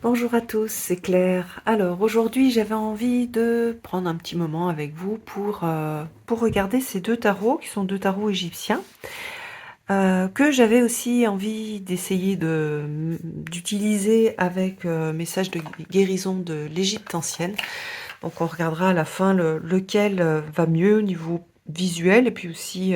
Bonjour à tous, c'est Claire. Alors aujourd'hui, j'avais envie de prendre un petit moment avec vous pour regarder ces deux tarots, qui sont deux tarots égyptiens, que j'avais aussi envie d'essayer d'utiliser avec message de guérison de l'Égypte ancienne. Donc on regardera à la fin lequel va mieux au niveau visuel et puis aussi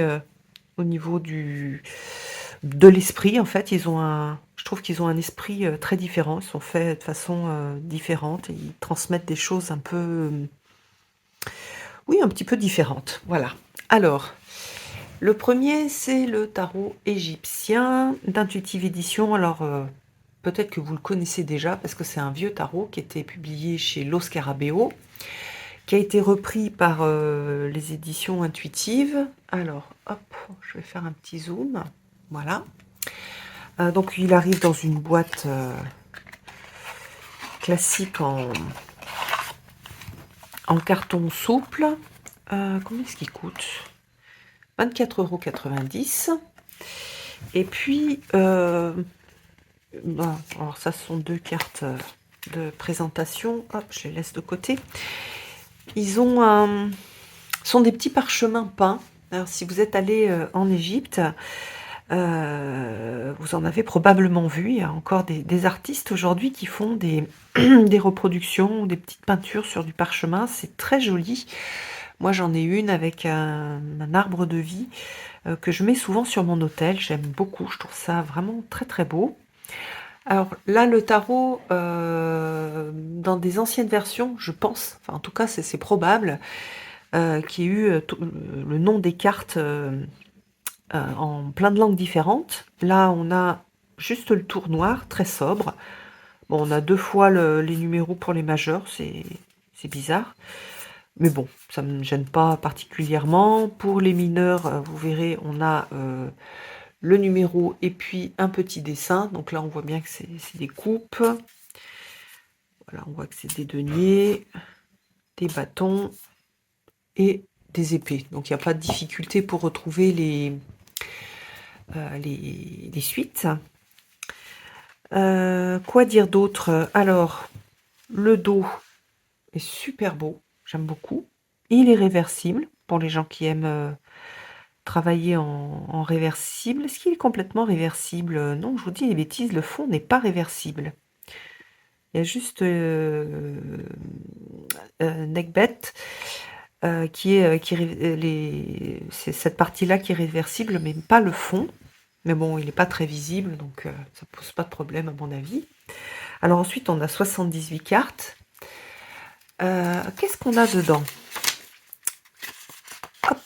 au niveau de l'esprit. En fait, je trouve qu'ils ont un esprit très différent. Ils sont faits de façon différente et ils transmettent des choses un peu, oui, un petit peu différentes. Voilà. Alors, le premier, c'est le tarot égyptien d'Intuitive Édition. Alors, peut-être que vous le connaissez déjà parce que c'est un vieux tarot qui était publié chez Los Scarabeo, qui a été repris par les éditions intuitives. Alors, hop, je vais faire un petit zoom. Voilà. Donc, il arrive dans une boîte classique en carton souple. Combien est-ce qu'il coûte? 24,90 €. Et puis, alors ça, ce sont deux cartes de présentation. Hop, je les laisse de côté. Ils ont sont des petits parchemins peints. Alors, si vous êtes allé en Égypte, vous en avez probablement vu. Il y a encore des artistes aujourd'hui qui font des, des reproductions, des petites peintures sur du parchemin. C'est très joli. Moi, j'en ai une avec un arbre de vie que je mets souvent sur mon autel. J'aime beaucoup. Je trouve ça vraiment très très beau. Alors là, le tarot, dans des anciennes versions, je pense, enfin en tout cas c'est probable, qu'il y ait eu le nom des cartes en plein de langues différentes. Là, on a juste le tour noir, très sobre. Bon, on a deux fois les numéros pour les majeurs, c'est bizarre. Mais bon, ça ne me gêne pas particulièrement. Pour les mineurs, vous verrez, on a le numéro et puis un petit dessin. Donc là, on voit bien que c'est des coupes. Voilà, on voit que c'est des deniers, des bâtons et des épées. Donc il n'y a pas de difficulté pour retrouver les suites. Quoi dire d'autre? Alors, le dos est super beau, j'aime beaucoup. Il est réversible pour les gens qui aiment travailler en réversible. Est-ce qu'il est complètement réversible? Non, je vous dis les bêtises, le fond n'est pas réversible. Il y a juste Neckbet c'est cette partie-là qui est réversible, mais pas le fond. Mais bon, il n'est pas très visible, donc ça pose pas de problème à mon avis. Alors ensuite, on a 78 cartes. Qu'est-ce qu'on a dedans? Hop.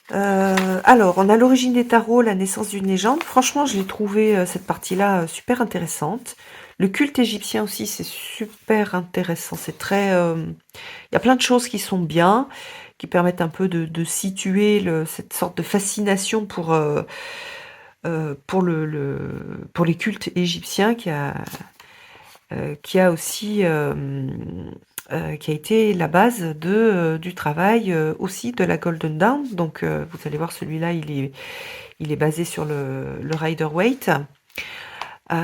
Alors, on a l'origine des tarots, la naissance d'une légende. Franchement, je l'ai trouvé, cette partie-là, super intéressante. Le culte égyptien aussi, c'est super intéressant. C'est très... il y a plein de choses qui sont bien, qui permettent un peu de situer cette sorte de fascination pour les cultes égyptiens qui a aussi... qui a été la base du travail aussi de la Golden Dawn. Donc vous allez voir, celui-là, il est basé sur le Rider-Waite. Et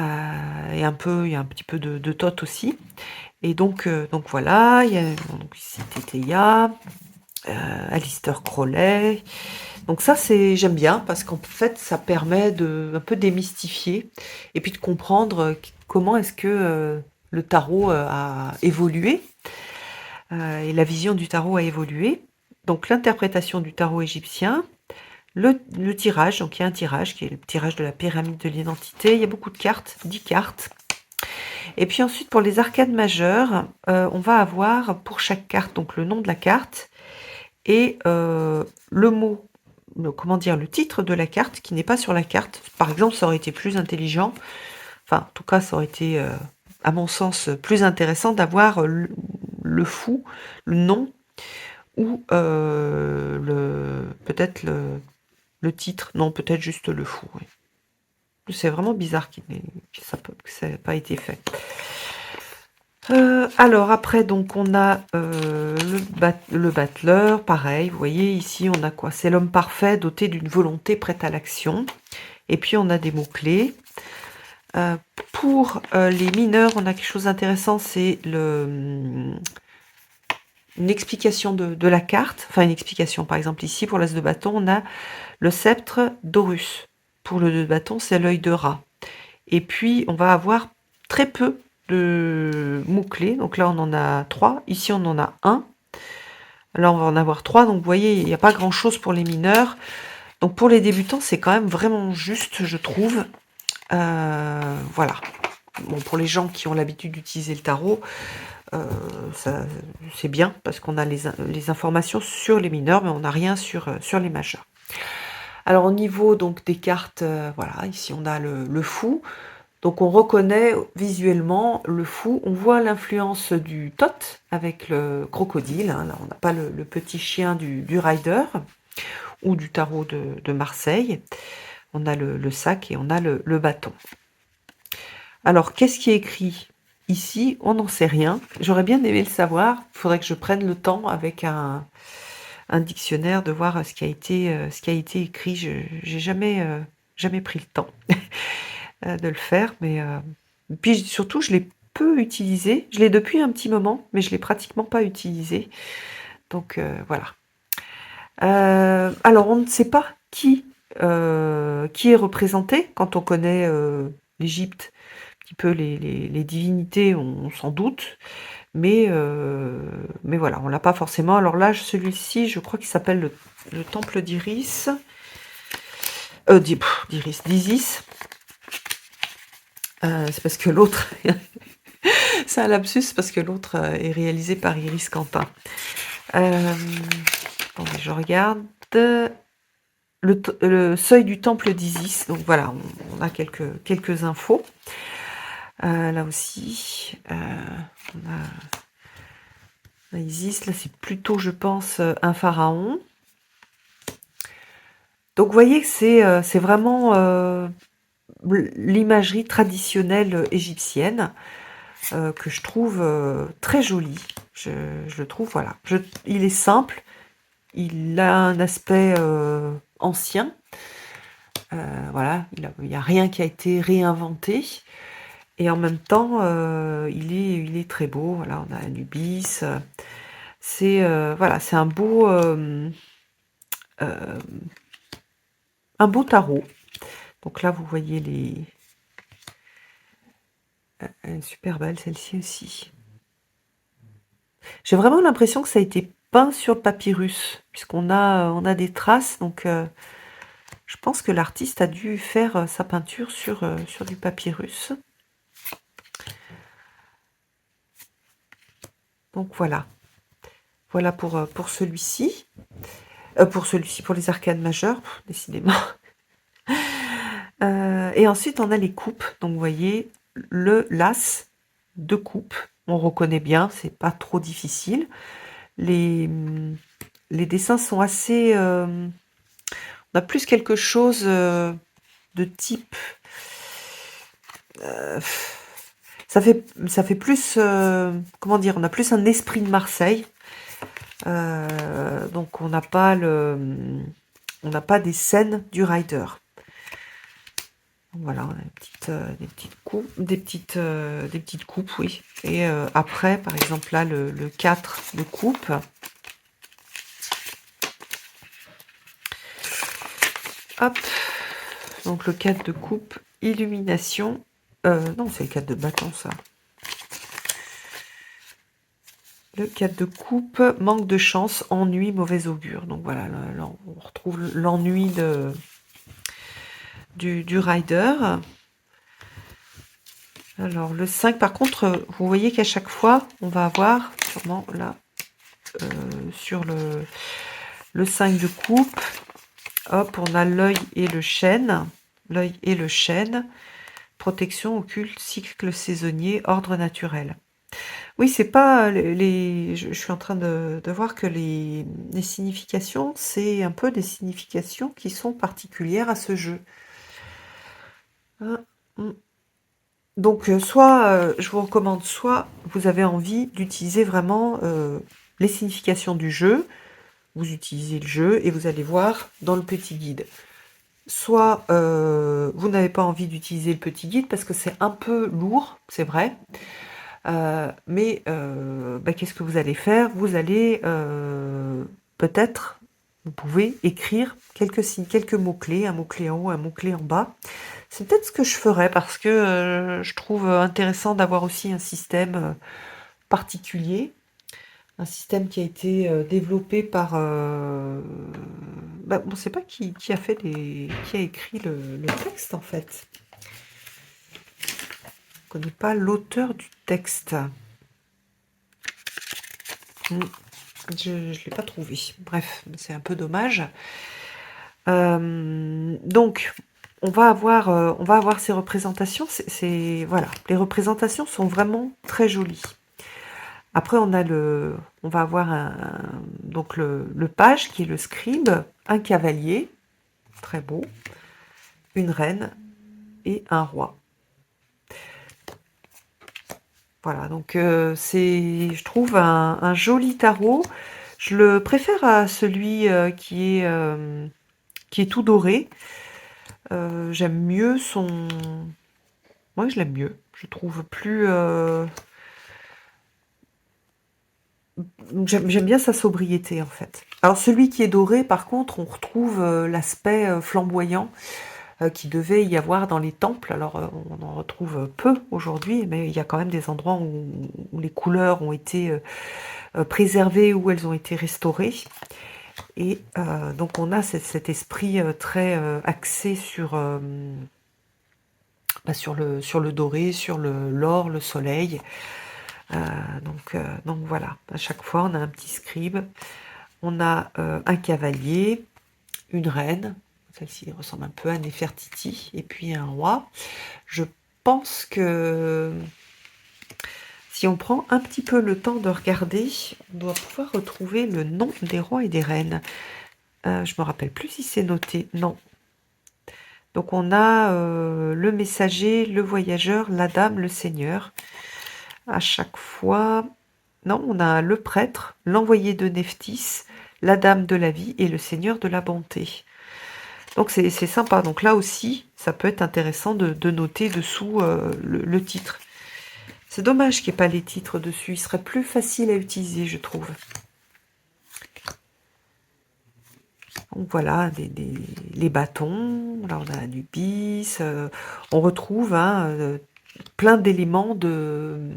il y a un petit peu de Thoth aussi. Et donc voilà, il y a donc ici Teteia, Alistair Crowley. Donc ça, j'aime bien parce qu'en fait, ça permet de un peu démystifier et puis de comprendre comment est-ce que le tarot a évolué et la vision du tarot a évolué. Donc l'interprétation du tarot égyptien, le tirage, donc il y a un tirage qui est le tirage de la pyramide de l'identité. Il y a beaucoup de cartes, 10 cartes. Et puis ensuite, pour les arcades majeures, on va avoir pour chaque carte donc le nom de la carte et le mot, comment dire, le titre de la carte qui n'est pas sur la carte. Par exemple, ça aurait été plus intelligent, enfin en tout cas ça aurait été, à mon sens, plus intéressant d'avoir le fou, le nom ou peut-être le titre, non peut-être juste le fou. Oui. C'est vraiment bizarre que ça n'ait pas été fait. Alors après, donc on a le battleur, pareil, vous voyez ici on a quoi? C'est l'homme parfait doté d'une volonté prête à l'action. Et puis on a des mots-clés. pour les mineurs, on a quelque chose d'intéressant, c'est une explication de la carte. Enfin, une explication. Par exemple, ici, pour l'as de bâton, on a le sceptre d'Horus. Pour le 2 de bâton, c'est l'œil de rat. Et puis, on va avoir très peu de mots-clés. Donc là, on en a 3. Ici, on en a 1. Là, on va en avoir 3. Donc, vous voyez, il n'y a pas grand-chose pour les mineurs. Donc, pour les débutants, c'est quand même vraiment juste, je trouve. Voilà. Bon, pour les gens qui ont l'habitude d'utiliser le tarot, c'est bien parce qu'on a les informations sur les mineurs, mais on n'a rien sur les majeurs. Alors, au niveau donc des cartes, voilà, ici on a le fou. Donc, on reconnaît visuellement le fou. On voit l'influence du Thoth avec le crocodile. Hein. Là, on n'a pas le petit chien du rider ou du tarot de Marseille. On a le sac et on a le bâton. Alors, qu'est-ce qui est écrit ici? On n'en sait rien. J'aurais bien aimé le savoir. Il faudrait que je prenne le temps avec un dictionnaire de voir ce qui a été écrit. J'ai jamais pris le temps de le faire, mais puis surtout, je l'ai peu utilisé. Je l'ai depuis un petit moment, mais je l'ai pratiquement pas utilisé. Donc voilà. Alors, on ne sait pas qui est représenté quand on connaît l'Égypte. Petit peu les divinités, on s'en doute, mais voilà, on l'a pas forcément. Alors là, celui-ci, je crois qu'il s'appelle le temple d'Iris, d'Isis. C'est parce que l'autre, c'est un lapsus, parce que l'autre est réalisé par Iris Quentin. Attendez, je regarde. Le seuil du temple d'Isis. Donc voilà, on a quelques infos. Là aussi, on a Isis. Là, c'est plutôt, je pense, un pharaon. Donc, vous voyez que c'est vraiment l'imagerie traditionnelle égyptienne que je trouve très jolie. Je le trouve, voilà. Il est simple, il a un aspect ancien. Voilà, il n'y a rien qui a été réinventé. Et en même temps, il est très beau. Voilà, on a Anubis. C'est voilà, c'est un beau tarot. Donc là, vous voyez elle est super belle, celle-ci aussi. J'ai vraiment l'impression que ça a été peint sur le papyrus, puisqu'on a des traces. Donc, je pense que l'artiste a dû faire sa peinture sur du papyrus. Donc voilà. Voilà pour celui-ci. Pour les arcanes majeures, décidément. Et ensuite, on a les coupes. Donc, vous voyez, l'as de coupe. On reconnaît bien, c'est pas trop difficile. Les dessins sont assez... on a plus quelque chose de type... ça fait plus... comment dire? On a plus un esprit de Marseille. Donc, on n'a pas des scènes du rider. Voilà, on a des petites coupes, oui. Et après, par exemple, là, le 4 de coupe. Hop. Donc, le 4 de coupe, illumination. Non, c'est le 4 de bâton, ça. Le 4 de coupe, manque de chance, ennui, mauvais augure. Donc, voilà, là on retrouve l'ennui du rider. Alors, le 5, par contre, vous voyez qu'à chaque fois, on va avoir, sûrement là, sur le 5 de coupe, hop, on a l'œil et le chêne. L'œil et le chêne. Protection occulte, cycle saisonnier, ordre naturel. Oui, c'est pas je suis en train de voir que les significations, c'est un peu des significations qui sont particulières à ce jeu. Donc, soit je vous recommande, soit vous avez envie d'utiliser vraiment les significations du jeu, vous utilisez le jeu et vous allez voir dans le petit guide. soit vous n'avez pas envie d'utiliser le petit guide parce que c'est un peu lourd, c'est vrai. Mais bah, qu'est-ce que vous allez faire? Vous allez peut-être, vous pouvez écrire quelques signes, quelques mots-clés, un mot-clé en haut, un mot-clé en bas. C'est peut-être ce que je ferais parce que je trouve intéressant d'avoir aussi un système particulier, un système qui a été développé par... bah, on ne sait pas qui a fait qui a écrit le texte en fait. On ne connaît pas l'auteur du texte. Je ne l'ai pas trouvé. Bref, c'est un peu dommage. Donc, on va avoir ces représentations. Voilà, les représentations sont vraiment très jolies. Après, on va avoir donc le page qui est le scribe, un cavalier, très beau, une reine et un roi. Voilà, donc c'est, je trouve, un joli tarot. Je le préfère à celui qui est tout doré. J'aime mieux son... Moi, je l'aime mieux. Je trouve plus... J'aime bien sa sobriété, en fait. Alors, celui qui est doré, par contre, on retrouve l'aspect flamboyant qui devait y avoir dans les temples. Alors, on en retrouve peu aujourd'hui, mais il y a quand même des endroits où les couleurs ont été préservées, où elles ont été restaurées. Et donc, on a cet esprit très axé bah, sur le doré, sur l'or, le soleil. Donc voilà, à chaque fois, on a un petit scribe. On a un cavalier, une reine. Celle-ci ressemble un peu à Néfertiti. Et puis un roi. Je pense que si on prend un petit peu le temps de regarder, on doit pouvoir retrouver le nom des rois et des reines. Je me rappelle plus si c'est noté. Non. Donc on a le messager, le voyageur, la dame, le seigneur. À chaque fois... Non, on a le prêtre, l'envoyé de Nephthys, la dame de la vie et le seigneur de la bonté. Donc c'est sympa. Donc là aussi, ça peut être intéressant de noter dessous le titre. C'est dommage qu'il n'y ait pas les titres dessus. Il serait plus facile à utiliser, je trouve. Donc voilà, les bâtons. Là, on a du bis. On retrouve plein d'éléments de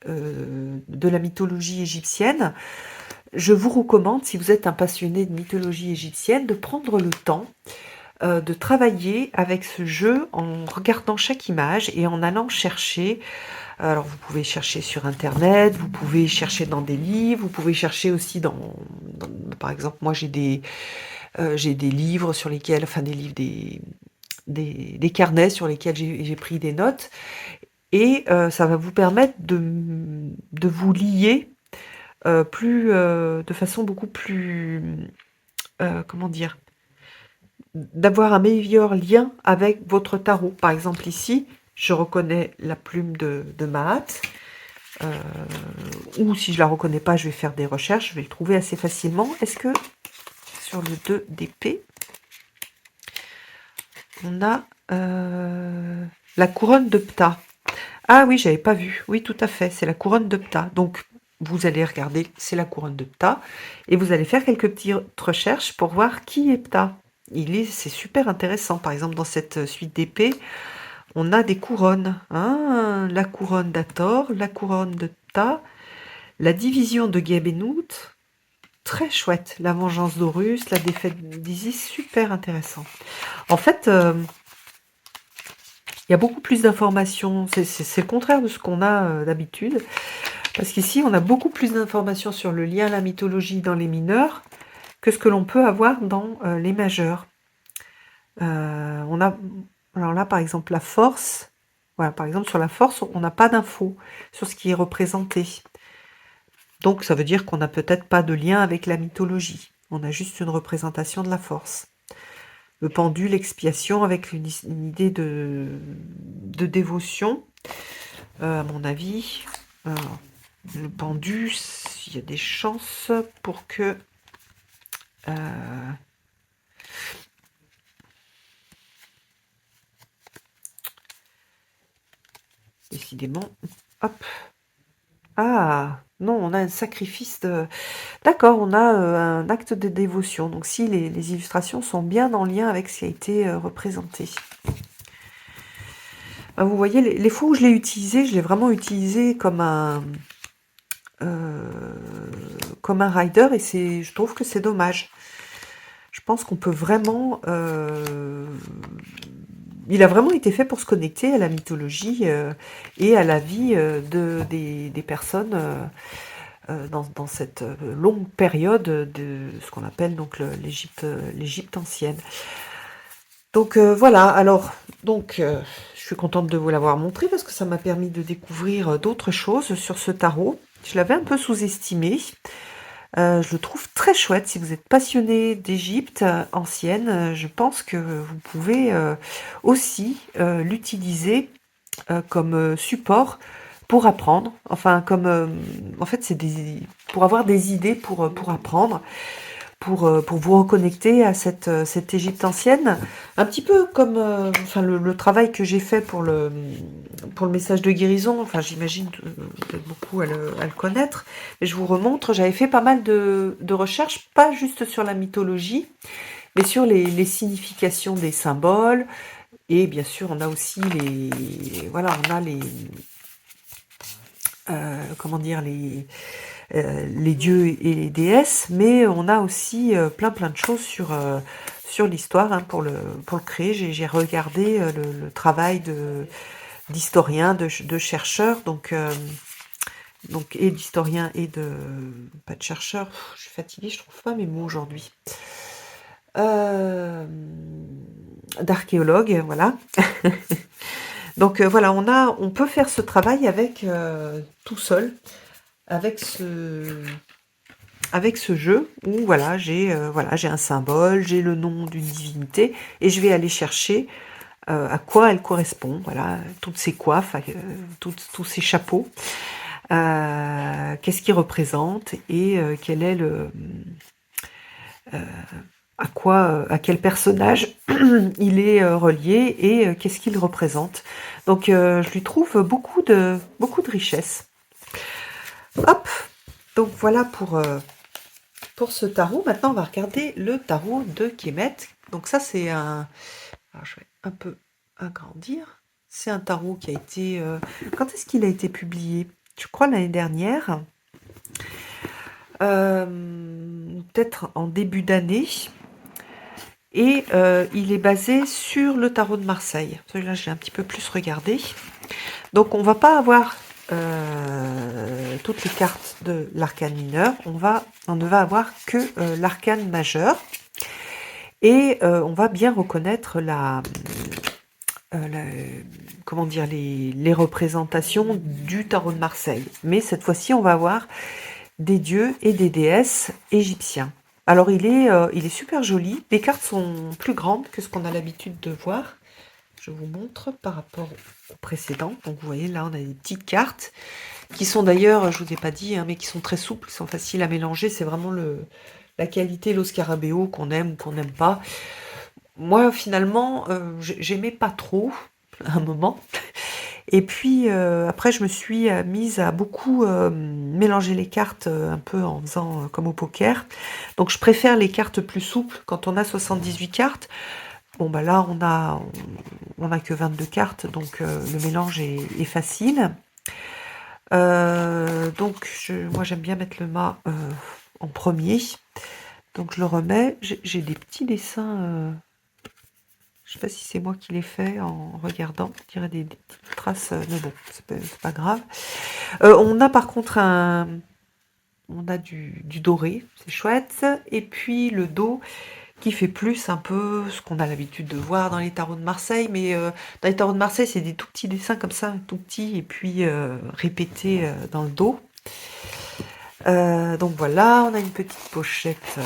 la mythologie égyptienne. Je vous recommande, si vous êtes un passionné de mythologie égyptienne, de prendre le temps de travailler avec ce jeu en regardant chaque image et en allant chercher. Alors vous pouvez chercher sur internet, vous pouvez chercher dans des livres, vous pouvez chercher aussi par exemple, moi j'ai des livres sur lesquels, enfin des livres, des carnets sur lesquels j'ai pris des notes, et ça va vous permettre de vous lier de façon beaucoup plus, comment dire, d'avoir un meilleur lien avec votre tarot. Par exemple ici, je reconnais la plume de Mahat, ou si je la reconnais pas, je vais faire des recherches, je vais le trouver assez facilement. Est-ce que sur le 2 d'épée, on a la couronne de Ptah? Ah oui, j'avais pas vu. Oui, tout à fait, c'est la couronne de Ptah. Donc, vous allez regarder, c'est la couronne de Ptah, et vous allez faire quelques petites recherches pour voir qui est Ptah. C'est super intéressant. Par exemple, dans cette suite d'épées, on a des couronnes. Hein, la couronne d'Hathor, la couronne de Ptah, la division de Gebenout, très chouette. La vengeance d'Horus, la défaite d'Isis, super intéressant. En fait, il y a beaucoup plus d'informations. C'est le contraire de ce qu'on a d'habitude. Parce qu'ici, on a beaucoup plus d'informations sur le lien à la mythologie dans les mineurs que ce que l'on peut avoir dans les majeurs. Alors là, par exemple, la force. Voilà, par exemple, sur la force, on n'a pas d'infos sur ce qui est représenté. Donc, ça veut dire qu'on n'a peut-être pas de lien avec la mythologie. On a juste une représentation de la force. Le pendu, l'expiation, avec une idée de dévotion, à mon avis. Alors, le pendu, il y a des chances pour que... décidément. Hop. Ah! Non, on a un sacrifice de d'accord, on a, un acte de dévotion. Donc si les illustrations sont bien en lien avec ce qui a été, représenté. Bah, vous voyez, les fois où je l'ai utilisé, je l'ai vraiment utilisé comme un rider et je trouve que c'est dommage. Je pense qu'on peut vraiment, il a vraiment été fait pour se connecter à la mythologie, et à la vie, des personnes, dans cette, longue période de ce qu'on appelle donc l'Égypte ancienne. Donc, voilà, alors donc, je suis contente de vous l'avoir montré parce que ça m'a permis de découvrir, d'autres choses sur ce tarot. Je l'avais un peu sous-estimé. Je le trouve très chouette. Si vous êtes passionné d'Égypte ancienne, je pense que vous pouvez, aussi, l'utiliser, comme, support pour apprendre. Enfin comme, en fait, c'est des pour avoir des idées pour apprendre, pour vous reconnecter à cette Égypte ancienne. Un petit peu comme, enfin le travail que j'ai fait pour le message de guérison, enfin j'imagine que vous êtes beaucoup à le connaître, mais je vous remontre, j'avais fait pas mal de recherches, pas juste sur la mythologie, mais sur les significations des symboles, et bien sûr on a aussi voilà, on a comment dire, les dieux et les déesses, mais on a aussi plein de choses sur l'histoire, hein, pour le créer. J'ai regardé le travail d'historiens, de chercheurs, donc et d'historiens et pas de chercheurs. Je suis fatiguée, je trouve pas mes mots aujourd'hui. Euh, D'archéologues, voilà. Donc voilà, on peut faire ce travail avec tout seul, avec ce jeu où voilà, j'ai un symbole, j'ai le nom d'une divinité et je vais aller chercher à quoi elle correspond. Voilà, toutes ces coiffes, tous ces chapeaux, qu'est-ce qu'ils représentent et quel est à quel personnage il est relié et qu'est-ce qu'il représente. Donc je lui trouve beaucoup de richesse. Hop, donc voilà pour ce tarot. Maintenant, on va regarder le tarot de Kemet. Donc ça, c'est un... Alors, je vais un peu agrandir. C'est un tarot qui a été... Quand est-ce qu'il a été publié? Je crois l'année dernière. Peut-être en début d'année. Et il est basé sur le tarot de Marseille. Celui-là, je l'ai un petit peu plus regardé. Donc, on va pas avoir toutes les cartes de l'arcane mineur. On ne va avoir que l'arcane majeur. Et on va bien reconnaître comment dire, les représentations du tarot de Marseille. Mais cette fois-ci, on va avoir des dieux et des déesses égyptiens. Alors il est super joli. Les cartes sont plus grandes que ce qu'on a l'habitude de voir. Je vous montre par rapport au précédent. Donc vous voyez là, on a des petites cartes qui sont d'ailleurs, je vous ai pas dit, hein, mais qui sont très souples, qui sont faciles à mélanger. C'est vraiment la qualité, l'os scarabeo qu'on aime ou qu'on n'aime pas. Moi, finalement, j'aimais pas trop à un moment. Et puis après, je me suis mise à beaucoup mélanger les cartes un peu en faisant comme au poker. Donc je préfère les cartes plus souples quand on a 78 cartes. Bon bah là, on a que 22 cartes, donc le mélange est facile. Donc moi, j'aime bien mettre le mât en premier. Donc je le remets. J'ai des petits dessins. Je sais pas si c'est moi qui l'ai fait en regardant. Je dirais des petites traces, mais bon, c'est pas grave. On a par contre on a du doré, c'est chouette. Et puis le dos qui fait plus un peu ce qu'on a l'habitude de voir dans les tarots de Marseille. Mais dans les tarots de Marseille, c'est des tout petits dessins comme ça, tout petits, et puis répétés dans le dos. Donc voilà, on a une petite pochette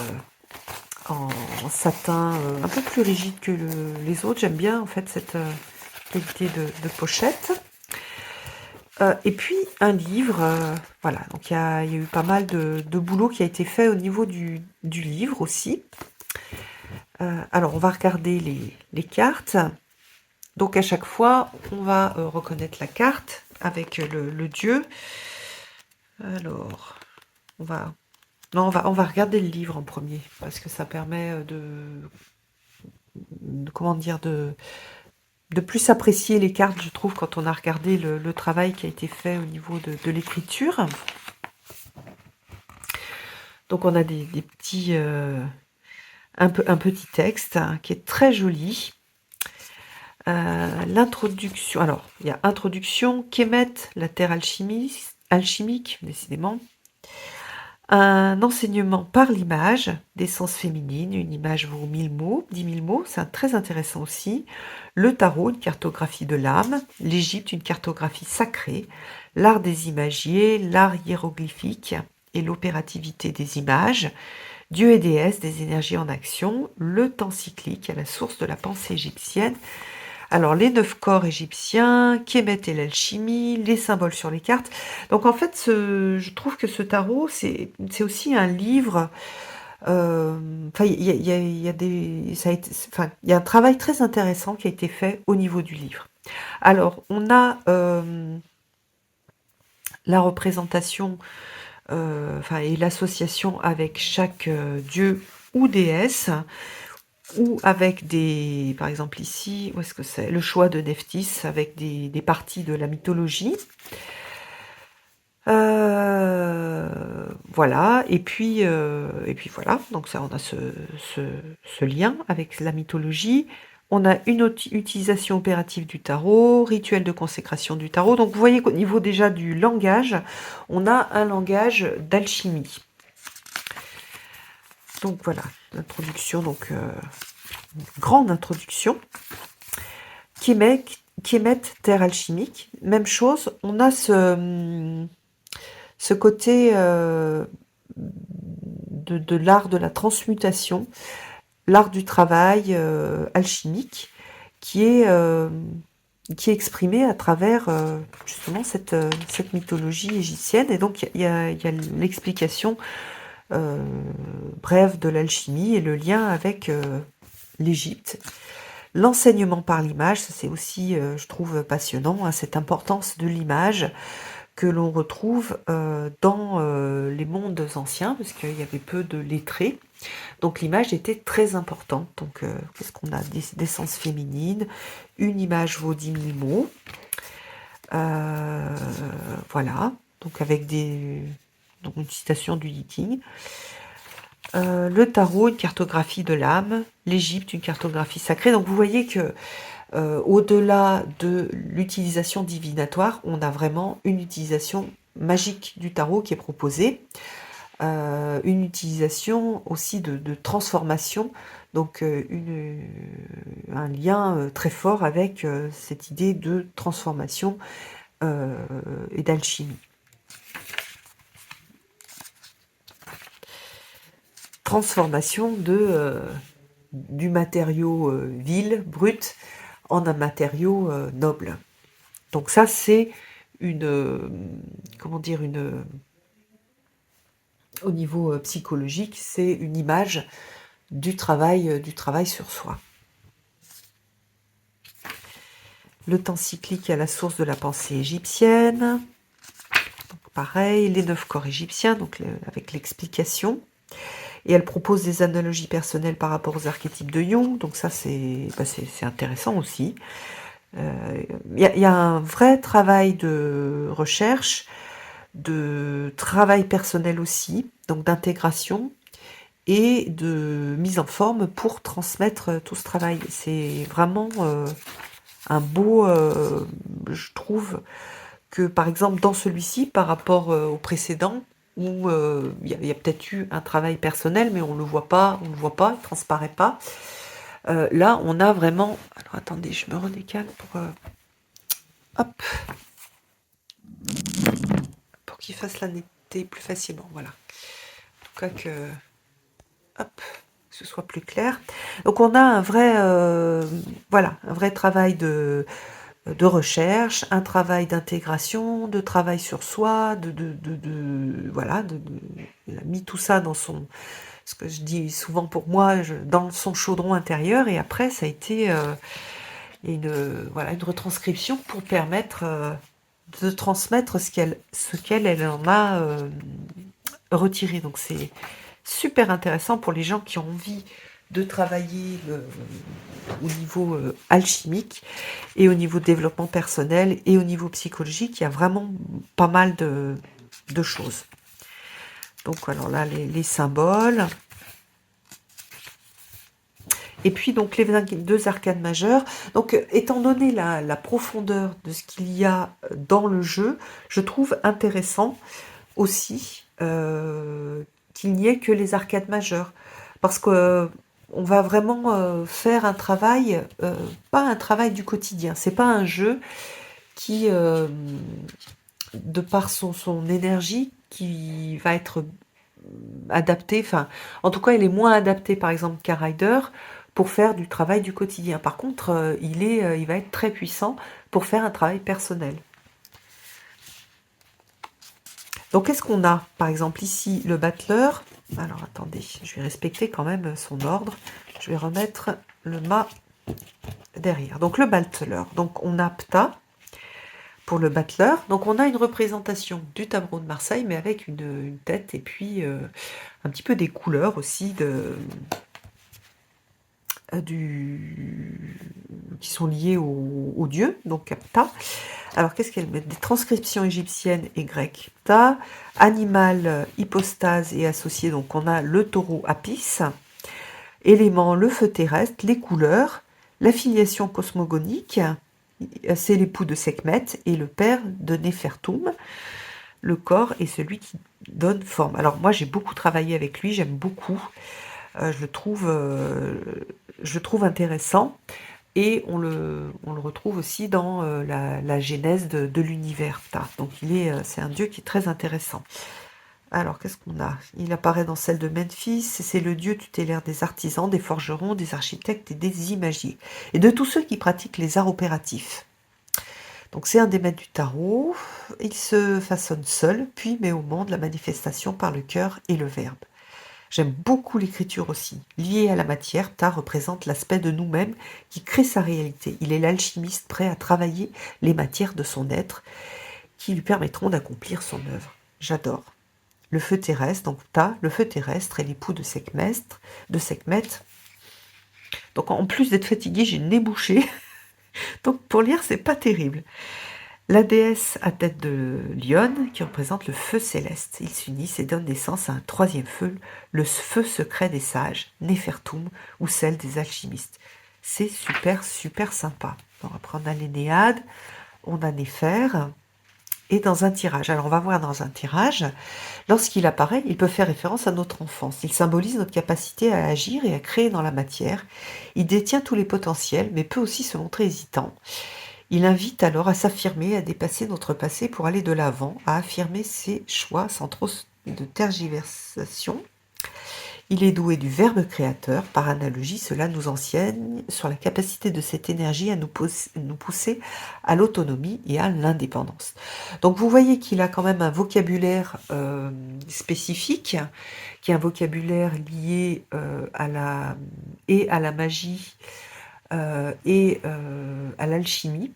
en satin un peu plus rigide que les autres. J'aime bien en fait cette qualité de pochette. Et puis un livre, voilà, donc il y a eu pas mal de boulot qui a été fait au niveau du livre aussi. Alors on va regarder les cartes. Donc à chaque fois, on va reconnaître la carte avec le dieu. Alors, on va... Non, on va regarder le livre en premier, parce que ça permet comment dire, de plus apprécier les cartes, je trouve, quand on a regardé le travail qui a été fait au niveau de l'écriture. Donc on a des petits, un petit texte hein, qui est très joli. L'introduction, alors il y a introduction, Kemet, la terre alchimique, décidément. Un enseignement par l'image, d'essence féminine, une image vaut 1000 mots, 10 000 mots, c'est très intéressant aussi. Le tarot, une cartographie de l'âme. L'Égypte, une cartographie sacrée. L'art des imagiers, l'art hiéroglyphique et l'opérativité des images. Dieu et déesse, des énergies en action. Le temps cyclique, à la source de la pensée égyptienne. Alors, les 9 corps égyptiens, Kemet et l'alchimie, les symboles sur les cartes. Donc, en fait, je trouve que ce tarot, c'est aussi un livre. Enfin, il y a des, ça a été, enfin, il y a un travail très intéressant qui a été fait au niveau du livre. Alors, on a la représentation, enfin, et l'association avec chaque dieu ou déesse, ou avec des, par exemple ici, où est-ce que c'est? Le choix de Nephthys avec des parties de la mythologie. Voilà, et puis voilà, donc ça, on a ce lien avec la mythologie. On a une utilisation opérative du tarot, rituel de consécration du tarot. Donc vous voyez qu'au niveau déjà du langage, on a un langage d'alchimie. Donc voilà, l'introduction, donc grande introduction. Kemet, terre alchimique, même chose, on a ce côté de l'art de la transmutation, l'art du travail alchimique, qui est exprimé à travers justement cette mythologie égyptienne. Et donc il y a l'explication brève de l'alchimie et le lien avec l'Égypte. L'enseignement par l'image, ça c'est aussi, je trouve, passionnant, hein, cette importance de l'image que l'on retrouve dans les mondes anciens, parce qu'il y avait peu de lettrés. Donc l'image était très importante. Donc qu'est-ce qu'on a? D'essence féminine, une image vaut 10 000 mots. Voilà, donc avec donc une citation du Yi King. Le tarot, une cartographie de l'âme. L'Égypte, une cartographie sacrée. Donc vous voyez que au-delà de l'utilisation divinatoire, on a vraiment une utilisation magique du tarot qui est proposée. Une utilisation aussi de transformation, donc un lien très fort avec cette idée de transformation et d'alchimie. Transformation du matériau vil, brut, en un matériau noble. Donc ça, c'est comment dire, au niveau psychologique, c'est une image du travail sur soi. Le temps cyclique à la source de la pensée égyptienne. Donc pareil, les 9 corps égyptiens, donc avec l'explication. Et elle propose des analogies personnelles par rapport aux archétypes de Jung. Donc ça, c'est intéressant aussi. Il y a un vrai travail de recherche, de travail personnel aussi, donc d'intégration et de mise en forme pour transmettre tout ce travail. C'est vraiment un beau, je trouve que par exemple dans celui-ci, par rapport au précédent, où il y a peut-être eu un travail personnel, mais on le voit pas, il transparaît pas. Là, on a vraiment... Alors attendez, je me redécale pour... hop, pour qu'il fasse la netteté plus facilement, voilà. En tout cas que... hop, que ce soit plus clair. Donc on a un vrai... voilà, un vrai travail de recherche, un travail d'intégration, de travail sur soi, voilà, il a mis tout ça dans ce que je dis souvent pour moi, dans son chaudron intérieur, et après ça a été voilà, une retranscription pour permettre de transmettre ce qu'elle elle en a retiré. Donc c'est super intéressant pour les gens qui ont envie de travailler au niveau alchimique et au niveau développement personnel et au niveau psychologique. Il y a vraiment pas mal de choses. Donc alors là, les symboles. Et puis donc les deux arcanes majeures. Donc étant donné la profondeur de ce qu'il y a dans le jeu, je trouve intéressant aussi qu'il n'y ait que les arcades majeures. Parce que on va vraiment faire un travail, pas un travail du quotidien. C'est pas un jeu qui, de par son énergie, qui va être adapté, enfin, en tout cas, il est moins adapté, par exemple, qu'un rider pour faire du travail du quotidien. Par contre, il va être très puissant pour faire un travail personnel. Donc, qu'est-ce qu'on a? Par exemple, ici, le battleur. Alors, attendez, je vais respecter quand même son ordre. Je vais remettre le mât derrière. Donc, le battleur. Donc, on a Ptah pour le battleur. Donc, on a une représentation du tableau de Marseille, mais avec une tête et puis un petit peu des couleurs aussi qui sont liées au dieu, donc Ptah. Alors, qu'est-ce qu'elle met? Des transcriptions égyptiennes et grecques. Ptah, animal, hypostase et associé, donc on a le taureau Apis, élément, le feu terrestre, les couleurs, l'affiliation cosmogonique, c'est l'époux de Sekhmet et le père de Néfertum. Le corps est celui qui donne forme. Alors moi j'ai beaucoup travaillé avec lui, j'aime beaucoup. Je le trouve intéressant et on le retrouve aussi dans la genèse de l'univers. Donc c'est un dieu qui est très intéressant. Alors qu'est-ce qu'on a? Il apparaît dans celle de Memphis, c'est le dieu tutélaire des artisans, des forgerons, des architectes et des imagiers, et de tous ceux qui pratiquent les arts opératifs. Donc c'est un des maîtres du tarot, il se façonne seul, puis met au monde la manifestation par le cœur et le verbe. J'aime beaucoup l'écriture aussi. Liée à la matière, Ptah représente l'aspect de nous-mêmes qui crée sa réalité. Il est l'alchimiste prêt à travailler les matières de son être qui lui permettront d'accomplir son œuvre. J'adore. Le feu terrestre, donc Ptah, le feu terrestre est l'époux de Sekhmet. Donc en plus d'être fatiguée, j'ai le nez bouché. Donc pour lire, c'est pas terrible. La déesse à tête de lionne qui représente le feu céleste. Ils s'unissent et donnent naissance à un troisième feu, le feu secret des sages, Néfertum, ou celle des alchimistes. C'est super, super sympa. Donc après, on a l'Énéade, on a Néfer, et dans un tirage. Alors on va voir dans un tirage, lorsqu'il apparaît, il peut faire référence à notre enfance. Il symbolise notre capacité à agir et à créer dans la matière. Il détient tous les potentiels, mais peut aussi se montrer hésitant. Il invite alors à s'affirmer, à dépasser notre passé pour aller de l'avant, à affirmer ses choix sans trop de tergiversation. Il est doué du verbe créateur. Par analogie, cela nous enseigne sur la capacité de cette énergie à nous pousser à l'autonomie et à l'indépendance. Donc vous voyez qu'il a quand même un vocabulaire spécifique, qui est un vocabulaire lié à la magie et à l'alchimie.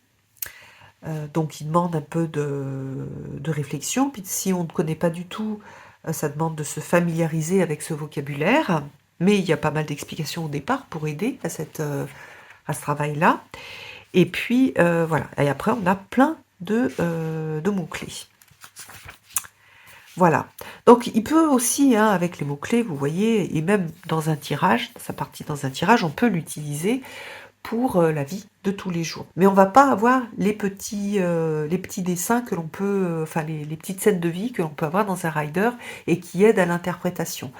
Donc il demande un peu de réflexion, puis si on ne connaît pas du tout, ça demande de se familiariser avec ce vocabulaire, mais il y a pas mal d'explications au départ pour aider à ce travail-là. Et puis voilà, et après on a plein de mots-clés. Voilà, donc il peut aussi, avec les mots-clés, vous voyez, et même dans un tirage, sa partie dans un tirage, on peut l'utiliser pour la vie de tous les jours. Mais on va pas avoir les petits dessins que l'on peut, enfin les petites scènes de vie que l'on peut avoir dans un rider et qui aident à l'interprétation.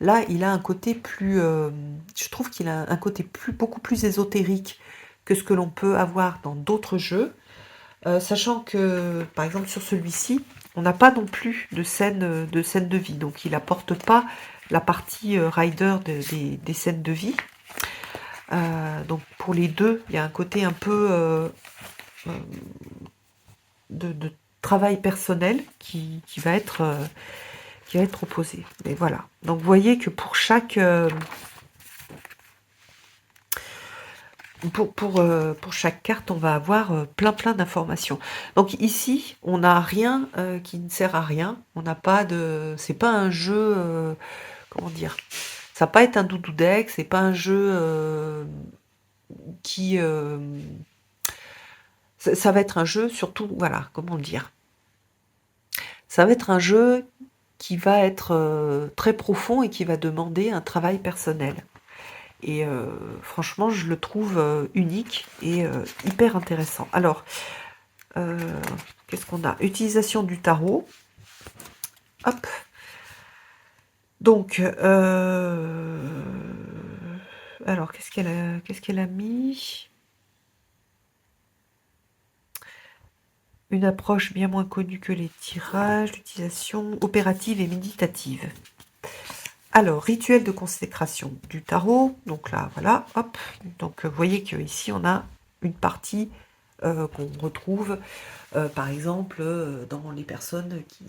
Là, il a un côté plus, je trouve qu'il a un côté beaucoup plus ésotérique que ce que l'on peut avoir dans d'autres jeux, sachant que, par exemple, sur celui-ci, on n'a pas non plus de scène de vie, donc il apporte pas la partie rider des scènes de vie. Donc pour les deux, il y a un côté un peu de travail personnel qui va être opposé. Mais voilà. Donc vous voyez que pour pour chaque carte, on va avoir, plein d'informations. Donc ici, on n'a rien, qui ne sert à rien. On n'a pas de c'est pas un jeu, comment dire? Ça va pas être un doudou deck, c'est pas un jeu, qui, ça va être un jeu surtout voilà, comment dire? Ça va être un jeu qui va être, très profond et qui va demander un travail personnel et franchement, je le trouve, unique et hyper intéressant. Alors, heu, qu'est-ce qu'on a? Utilisation du tarot. Hop, donc alors qu'est-ce qu'elle a mis? Une approche bien moins connue que les tirages, l'utilisation opérative et méditative. Alors, rituel de consécration du tarot. Donc là, voilà, hop. Donc, vous voyez qu'ici, on a une partie qu'on retrouve, par exemple, dans les personnes qui,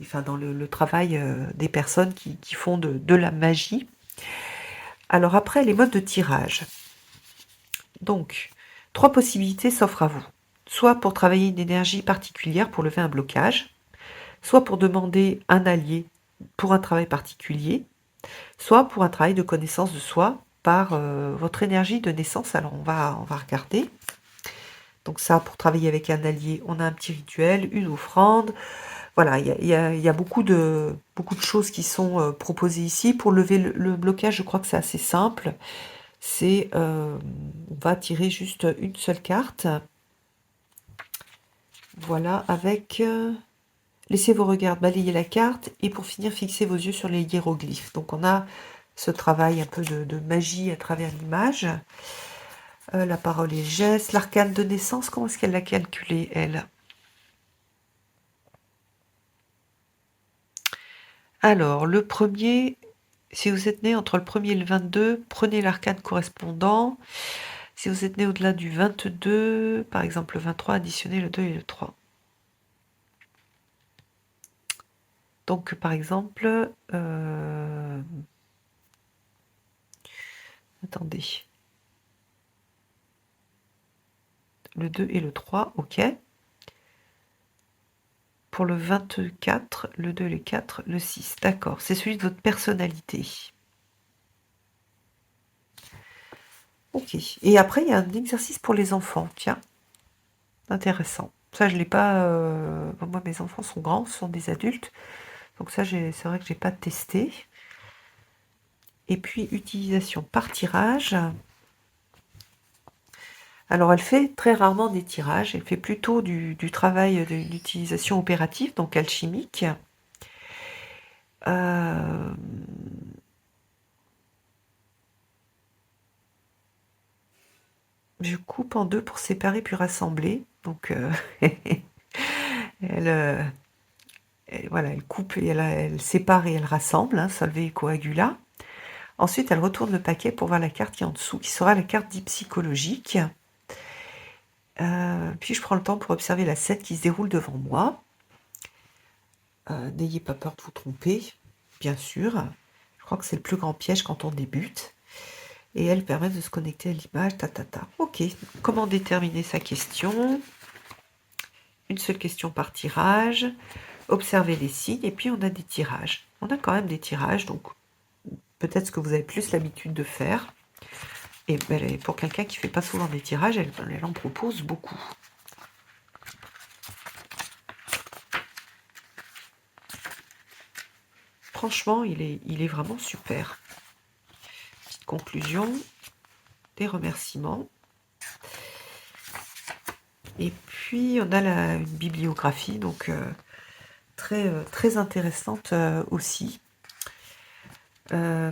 enfin, dans le travail des personnes qui font de la magie. Alors après, les modes de tirage. Donc, 3 possibilités s'offrent à vous. Soit pour travailler une énergie particulière pour lever un blocage, soit pour demander un allié pour un travail particulier, soit pour un travail de connaissance de soi par, votre énergie de naissance. Alors on va regarder. Donc ça, pour travailler avec un allié, on a un petit rituel, une offrande. Voilà, il y a beaucoup de choses qui sont, proposées ici. Pour lever le blocage, je crois que c'est assez simple. C'est, on va tirer juste une seule carte. Voilà, avec, laissez vos regards balayer la carte et pour finir, fixez vos yeux sur les hiéroglyphes. Donc on a ce travail un peu de magie à travers l'image. La parole et geste, l'arcane de naissance, comment est-ce qu'elle l'a calculé, elle? Alors, le premier, si vous êtes né entre le 1er et le 22, prenez l'arcane correspondant. Si vous êtes né au-delà du 22, par exemple le 23, additionnez le 2 et le 3. Donc, par exemple, attendez, le 2 et le 3, ok. Pour le 24, le 2, le 4, le 6, d'accord. C'est celui de votre personnalité. Ok. Et après, il y a un exercice pour les enfants, tiens. Intéressant. Ça, je l'ai pas. Bon, moi, mes enfants sont grands, ce sont des adultes. Donc ça, c'est vrai que j'ai pas testé. Et puis, utilisation par tirage. Alors, elle fait très rarement des tirages. Elle fait plutôt du travail d'utilisation opérative, donc alchimique. Euh, je coupe en deux pour séparer puis rassembler. Donc, elle, voilà, elle coupe et elle sépare et elle rassemble, hein, Solvay et Coagula. Ensuite, elle retourne le paquet pour voir la carte qui est en dessous, qui sera la carte dite psychologique. Puis je prends le temps pour observer la scène qui se déroule devant moi. N'ayez pas peur de vous tromper, bien sûr. Je crois que c'est le plus grand piège quand on débute. Et elle permet de se connecter à l'image, Ok, comment déterminer sa question? Une seule question par tirage. Observer les signes et puis on a des tirages. On a quand même des tirages, donc peut-être ce que vous avez plus l'habitude de faire. Et pour quelqu'un qui ne fait pas souvent des tirages, elle en propose beaucoup. Franchement, il est vraiment super. Petite conclusion, des remerciements. Et puis, on a une bibliographie, donc très intéressante aussi.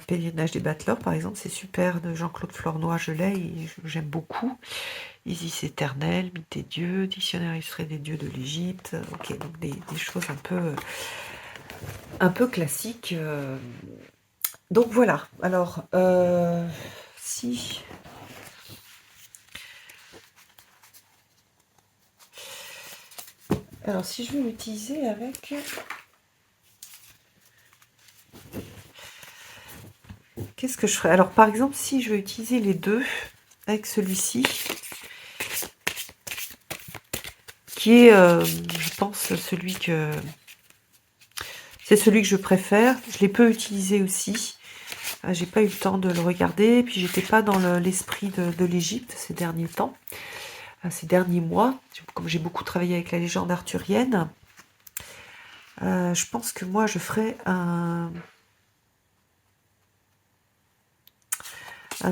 Pèlerinage des battleurs, par exemple, c'est super, de Jean-Claude Flornoy, je l'ai, et j'aime beaucoup. Isis éternel, mythe des dieux, dictionnaire illustré des dieux de l'Égypte. Ok, donc des choses un peu classiques. Donc voilà, alors, si... Alors, si je veux l'utiliser avec... Qu'est-ce que je ferais? Alors, par exemple, si je veux utiliser les deux, avec celui-ci, qui est, je pense, c'est celui que je préfère. Je l'ai peu utilisé aussi. J'ai pas eu le temps de le regarder, puis j'étais pas dans l'esprit de l'Égypte ces derniers temps, ces derniers mois. Comme j'ai beaucoup travaillé avec la légende arthurienne, je pense que moi je ferai un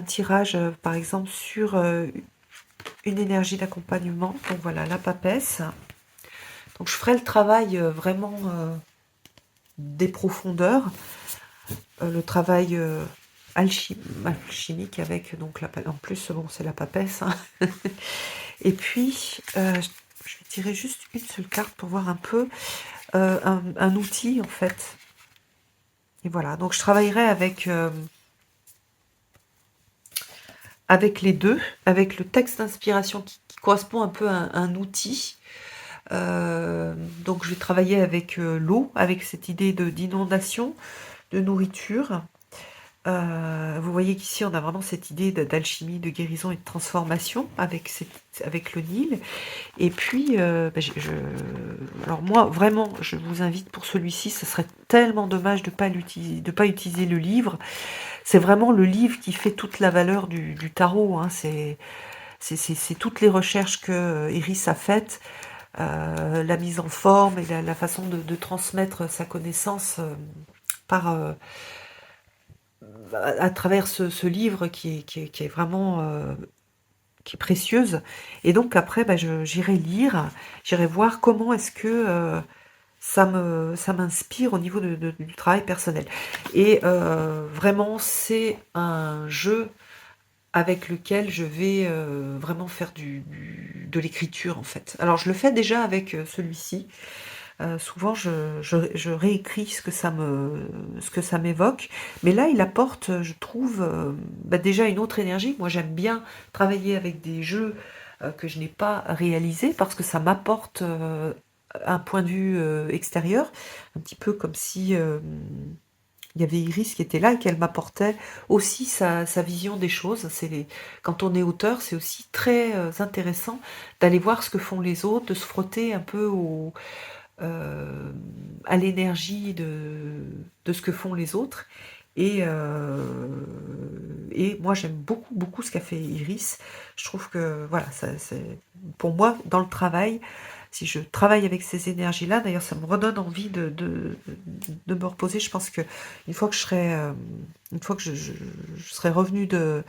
tirage, par exemple, sur une énergie d'accompagnement. Donc voilà, la papesse. Donc je ferai le travail vraiment des profondeurs, le travail alchimique avec donc en plus bon c'est la papesse. Hein. Et puis je vais tirer juste une seule carte pour voir un peu un outil en fait. Et voilà, donc je travaillerai avec les deux, avec le texte d'inspiration qui correspond un peu à un outil. Donc je vais travailler avec l'eau, avec cette idée d'inondation, de nourriture. Vous voyez qu'ici on a vraiment cette idée d'alchimie, de guérison et de transformation avec le Nil. Et puis, alors moi vraiment, je vous invite pour celui-ci, ce serait tellement dommage de pas utiliser le livre. C'est vraiment le livre qui fait toute la valeur du tarot. Hein. C'est toutes les recherches que Iris a faites, la mise en forme et la façon de transmettre sa connaissance par à travers ce livre qui est vraiment qui est précieuse. Et donc après, j'irai lire, j'irai voir comment est-ce que ça m'inspire au niveau du travail personnel. Et vraiment, c'est un jeu avec lequel je vais vraiment faire de l'écriture en fait. Alors je le fais déjà avec celui-ci. Souvent je réécris ce que ça m'évoque, mais là il apporte, je trouve, déjà une autre énergie. Moi j'aime bien travailler avec des jeux que je n'ai pas réalisés parce que ça m'apporte un point de vue extérieur, un petit peu comme si il y avait Iris qui était là et qu'elle m'apportait aussi sa vision des choses. Quand on est auteur, c'est aussi très intéressant d'aller voir ce que font les autres, de se frotter un peu à l'énergie de ce que font les autres. Et moi, j'aime beaucoup, beaucoup ce qu'a fait Iris. Je trouve que, voilà, pour moi, dans le travail, si je travaille avec ces énergies-là, d'ailleurs, ça me redonne envie de me reposer. Je pense que une fois que une fois que je serai revenue de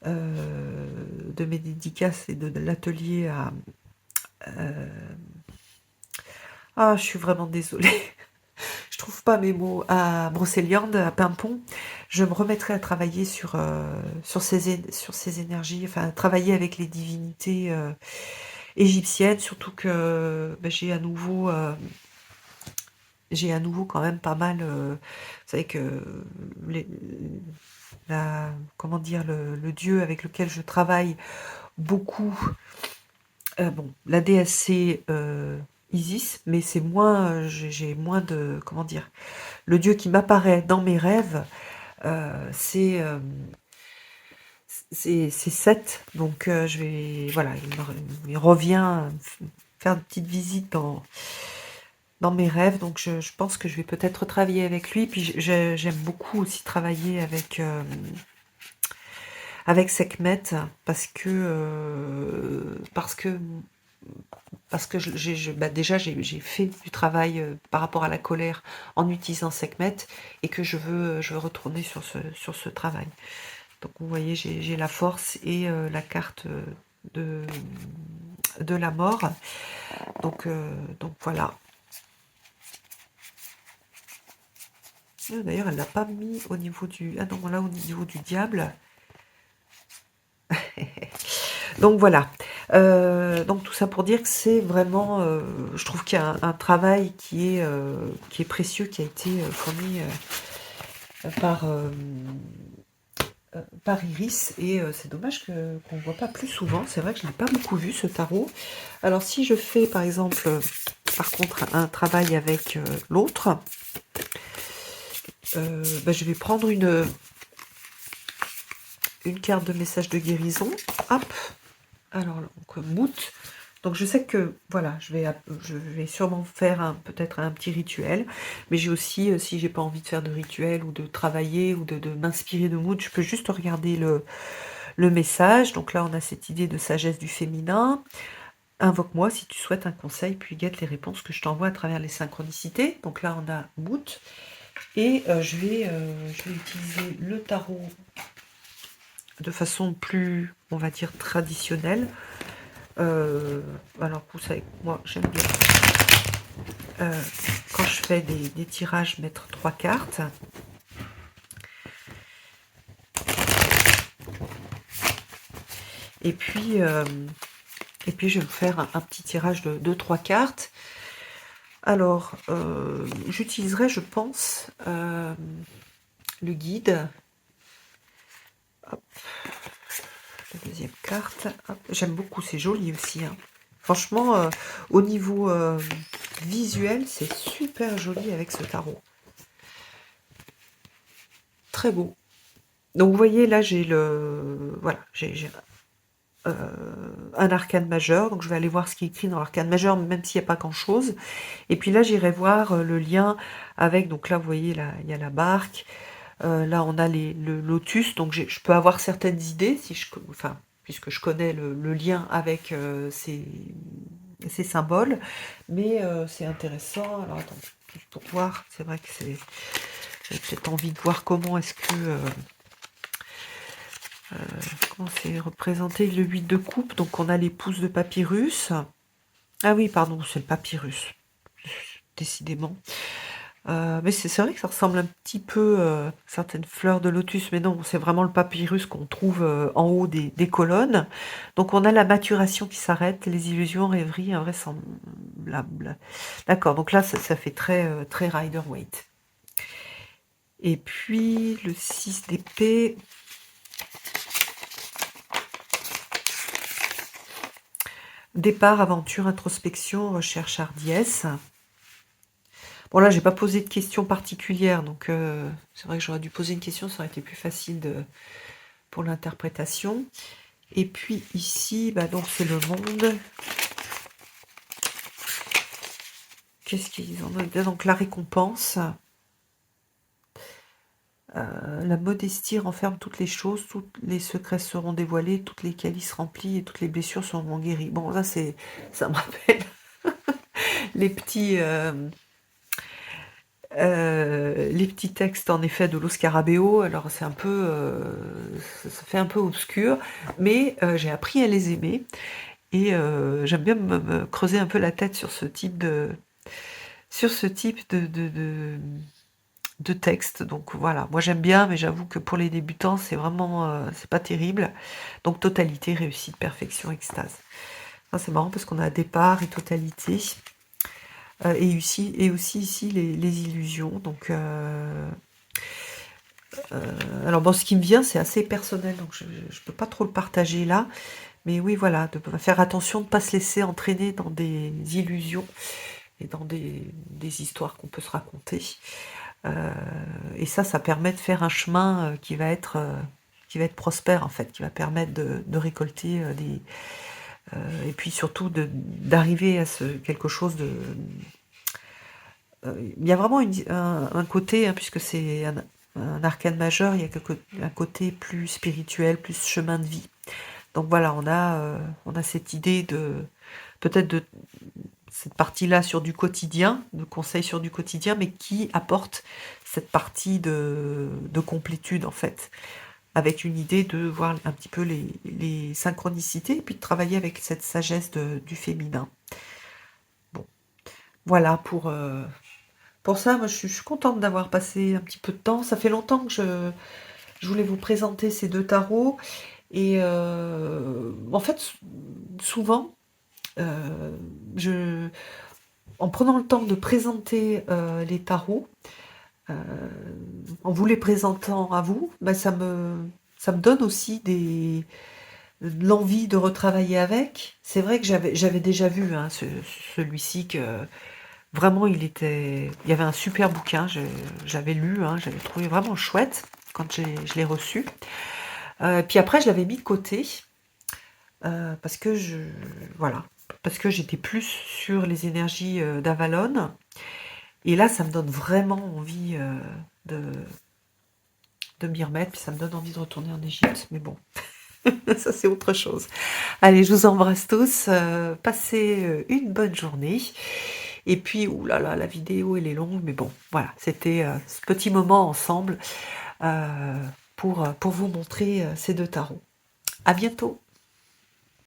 mes dédicaces et de l'atelier je suis vraiment désolée. Je trouve pas mes mots. À Brocéliande, à Pimpon, je me remettrai à travailler sur ces énergies, enfin, travailler avec les divinités égyptiennes, surtout que j'ai à nouveau quand même pas mal. Vous savez que les- comment dire, le dieu avec lequel je travaille beaucoup, bon, la déesse c'est Isis, mais c'est moins, j'ai moins de, comment dire, le dieu qui m'apparaît dans mes rêves, c'est Seth. Donc voilà, il revient faire une petite visite dans mes rêves. Donc je pense que je vais peut-être travailler avec lui. Puis j'aime beaucoup aussi travailler avec Sekhmet parce que déjà j'ai fait du travail par rapport à la colère en utilisant Sekhmet et que je veux retourner sur ce travail. Donc vous voyez, j'ai la force et la carte de la mort. Donc voilà. D'ailleurs, elle l'a pas mis au niveau du... Ah non, là, au niveau du diable. Donc voilà. Donc tout ça pour dire que c'est vraiment... je trouve qu'il y a un travail qui est précieux, qui a été fourni par Iris. Et c'est dommage qu'on ne voit pas plus souvent. C'est vrai que je ne l'ai pas beaucoup vu, ce tarot. Alors si je fais, par exemple, par contre, un travail avec l'autre, je vais prendre une carte de message de guérison. Hop. Alors, donc, mout. Donc, je sais que, voilà, je vais sûrement faire peut-être un petit rituel. Mais j'ai aussi, si j'ai pas envie de faire de rituel ou de travailler ou de m'inspirer de mout, je peux juste regarder le message. Donc là, on a cette idée de sagesse du féminin. Invoque-moi si tu souhaites un conseil, puis guette les réponses que je t'envoie à travers les synchronicités. Donc là, on a mout. Et je vais utiliser le tarot de façon plus, on va dire, traditionnelle. Alors, vous savez, moi, j'aime bien, quand je fais des tirages, mettre 3 cartes. Et puis, je vais vous faire un petit tirage de 3 cartes. Alors, j'utiliserai, je pense, le guide. Hop. La deuxième carte. J'aime beaucoup, c'est joli aussi. Hein. Franchement, au niveau visuel, c'est super joli avec ce tarot. Très beau. Donc, vous voyez, là, j'ai voilà, j'ai un arcane majeur. Donc, je vais aller voir ce qui est écrit dans l'arcane majeur, même s'il n'y a pas grand-chose. Et puis là, j'irai voir le lien avec... Donc là, vous voyez, là, il y a la barque. Là, on a le lotus. Donc, je peux avoir certaines idées, enfin, puisque je connais le lien avec ces symboles. Mais c'est intéressant. Alors, attends, juste pour voir. C'est vrai que j'ai peut-être envie de voir comment est-ce que... comment c'est représenté le 8 de coupe. Donc, on a les pouces de papyrus. Ah oui, pardon, c'est le papyrus. Décidément. Mais c'est vrai que ça ressemble un petit peu à certaines fleurs de lotus, mais non, c'est vraiment le papyrus qu'on trouve en haut des colonnes. Donc on a la maturation qui s'arrête, les illusions, rêveries, invraisemblables. D'accord, donc là ça fait très Rider-Waite. Et puis le 6 d'épée. Départ, aventure, introspection, recherche, hardiesse. Bon là, j'ai pas posé de questions particulières, donc c'est vrai que j'aurais dû poser une question, ça aurait été plus facile pour l'interprétation. Et puis ici, bah donc c'est le monde. Qu'est-ce qu'ils en ont? Donc la récompense. La modestie renferme toutes les choses, tous les secrets seront dévoilés, toutes les calices remplis et toutes les blessures seront guéries. Bon, là, ça me rappelle les petits textes, en effet, de Lo Scarabeo. Alors, c'est un peu... ça fait un peu obscur, mais j'ai appris à les aimer. Et j'aime bien me creuser un peu la tête sur ce type de texte. Donc voilà, moi j'aime bien, mais j'avoue que pour les débutants, c'est vraiment, c'est pas terrible. Donc totalité, réussite, perfection, extase. Ça, c'est marrant parce qu'on a départ et totalité. Et aussi ici les illusions. Donc alors bon, ce qui me vient, c'est assez personnel, donc je peux pas trop le partager là. Mais oui, voilà, de faire attention de ne pas se laisser entraîner dans des illusions et dans des histoires qu'on peut se raconter. Et ça permet de faire un chemin qui va être prospère, en fait, qui va permettre de récolter et puis surtout d'arriver à quelque chose de... il y a vraiment un côté, hein, puisque c'est un arcane majeur, il y a un côté plus spirituel, plus chemin de vie. Donc voilà, on a cette idée peut-être de cette partie-là sur du quotidien, de conseils sur du quotidien, mais qui apporte cette partie de complétude, en fait, avec une idée de voir un petit peu les synchronicités, et puis de travailler avec cette sagesse du féminin. Bon, voilà pour ça. Moi, je suis contente d'avoir passé un petit peu de temps. Ça fait longtemps que je voulais vous présenter ces 2 tarots, et en fait, souvent, en prenant le temps de présenter les tarots, en vous les présentant à vous, bah, ça me donne aussi de l'envie de retravailler avec. C'est vrai que j'avais déjà vu, hein, celui-ci, que vraiment il y avait un super bouquin, j'avais lu, hein, j'avais trouvé vraiment chouette quand je l'ai reçu. Puis après je l'avais mis de côté, parce que voilà, parce que j'étais plus sur les énergies, d'Avalon et là ça me donne vraiment envie, de m'y remettre, puis ça me donne envie de retourner en Égypte, mais bon, ça c'est autre chose. Allez, je vous embrasse tous, passez, une bonne journée et puis ouh là là, la vidéo elle est longue, mais bon, voilà, c'était, ce petit moment ensemble, pour vous montrer, ces 2 tarots. À bientôt.